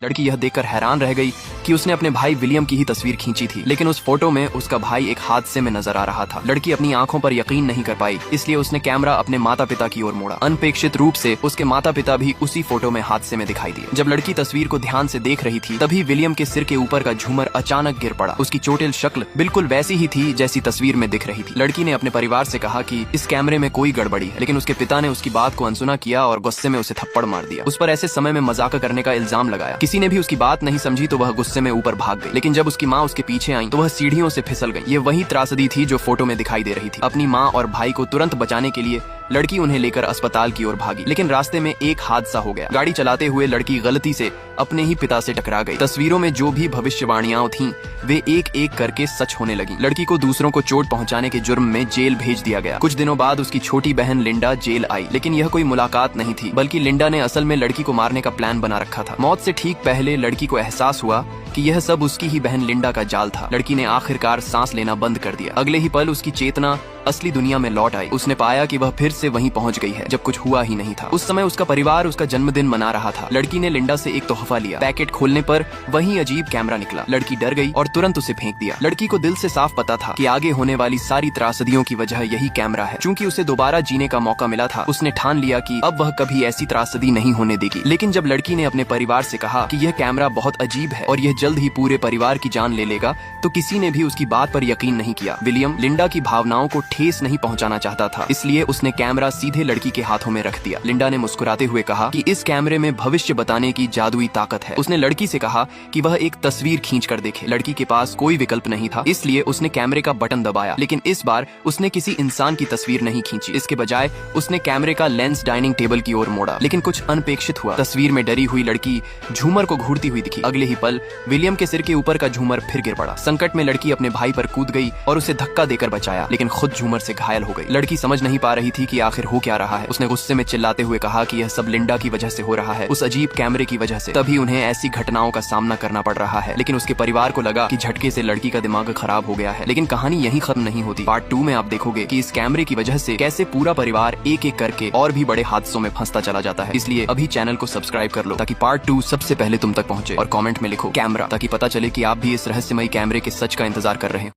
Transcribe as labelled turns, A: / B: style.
A: लड़की यह देखकर हैरान रह गई कि उसने अपने भाई विलियम की ही तस्वीर खींची थी, लेकिन उस फोटो में उसका भाई एक हादसे में नजर आ रहा था। लड़की अपनी आंखों पर यकीन नहीं कर पाई, इसलिए उसने कैमरा अपने माता पिता की ओर मोड़ा। अनपेक्षित रूप से उसके माता पिता भी उसी फोटो में हादसे में दिखाई दिए। जब लड़की तस्वीर को ध्यान से देख रही थी, तभी विलियम के सिर के ऊपर का झूमर अचानक गिर पड़ा। उसकी चोटिल शक्ल बिल्कुल वैसी ही थी जैसी तस्वीर में दिख रही थी। लड़की ने अपने परिवार से कहा कि इस कैमरे में कोई गड़बड़ी है, लेकिन उसके पिता ने उसकी बात को अनसुना किया और गुस्से में उसे थप्पड़ मार दिया। उस पर ऐसे समय में मजाक करने का इल्जाम लगाया। किसी ने भी उसकी बात नहीं समझी तो वह गुस्से में ऊपर भाग गई, लेकिन जब उसकी माँ उसके पीछे आई तो वह सीढ़ियों से फिसल गई। ये वही त्रासदी थी जो फोटो में दिखाई दे रही थी। अपनी माँ और भाई को तुरंत बचाने के लिए लड़की उन्हें लेकर अस्पताल की ओर भागी, लेकिन रास्ते में एक हादसा हो गया। गाड़ी चलाते हुए लड़की गलती से अपने ही पिता से टकरा गई। तस्वीरों में जो भी भविष्यवाणियां थीं, वे एक एक करके सच होने लगी। लड़की को दूसरों को चोट पहुंचाने के जुर्म में जेल भेज दिया गया। कुछ दिनों बाद उसकी छोटी बहन लिंडा जेल आई, लेकिन यह कोई मुलाकात नहीं थी, बल्कि लिंडा ने असल में लड़की को मारने का प्लान बना रखा था। मौत से ठीक पहले लड़की को एहसास हुआ कि यह सब उसकी ही बहन लिंडा का जाल था। लड़की ने आखिरकार सांस लेना बंद कर दिया। अगले ही पल उसकी चेतना असली दुनिया में लौट आई। उसने पाया कि वह फिर से वहीं पहुंच गई है जब कुछ हुआ ही नहीं था। उस समय उसका परिवार उसका जन्मदिन मना रहा था। लड़की ने लिंडा से एक तोहफा लिया। पैकेट खोलने पर वहीं अजीब कैमरा निकला। लड़की डर गई और तुरंत उसे फेंक दिया। लड़की को दिल से साफ पता था कि आगे होने वाली सारी त्रासदियों की वजह यही कैमरा है। चूंकि उसे दोबारा जीने का मौका मिला था, उसने ठान लिया कि अब वह कभी ऐसी त्रासदी नहीं होने देगी। लेकिन जब लड़की ने अपने परिवार से कहा कि यह कैमरा बहुत अजीब है और यह जल्द ही पूरे परिवार की जान ले लेगा, तो किसी ने भी उसकी बात पर यकीन नहीं किया। विलियम लिंडा की भावनाओं को ठेस नहीं पहुंचाना चाहता था, इसलिए उसने कैमरा सीधे लड़की के हाथों में रख दिया। लिंडा ने मुस्कुराते हुए कहा कि इस कैमरे में भविष्य बताने की जादुई ताकत है। उसने लड़की से कहा कि वह एक तस्वीर खींच कर देखे। लड़की के पास कोई विकल्प नहीं था, इसलिए उसने कैमरे का बटन दबाया, लेकिन इस बार उसने किसी इंसान की तस्वीर नहीं खींची। इसके बजाय उसने कैमरे का लेंस डाइनिंग टेबल की ओर मोड़ा, लेकिन कुछ अनपेक्षित हुआ। तस्वीर में डरी हुई लड़की झूमर को घूरती हुई दिखी। अगले ही पल विलियम के सिर के ऊपर का झूमर फिर गिर पड़ा। संकट में लड़की अपने भाई पर कूद गई और उसे धक्का देकर बचाया, लेकिन खुद झूमर से घायल हो गई। लड़की समझ नहीं पा रही थी कि आखिर हो क्या रहा है। उसने गुस्से में चिल्लाते हुए कहा कि यह सब लिंडा की वजह से हो रहा है, उस अजीब कैमरे की वजह से। तभी उन्हें ऐसी घटनाओं का सामना करना पड़ रहा है। लेकिन उसके परिवार को लगा कि झटके से लड़की का दिमाग खराब हो गया है। लेकिन कहानी यहीं खत्म नहीं होती। पार्ट 2 में आप देखोगे कि इस कैमरे की वजह से कैसे पूरा परिवार एक एक करके और भी बड़े हादसों में फंसता चला जाता है। इसलिए अभी चैनल को सब्सक्राइब कर लो ताकि पार्ट 2 सबसे पहले तुम तक पहुंचे, और कमेंट में लिखो कैमरा ताकि पता चले कि आप भी इस रहस्यमयी कैमरे के सच का इंतजार कर रहे हैं।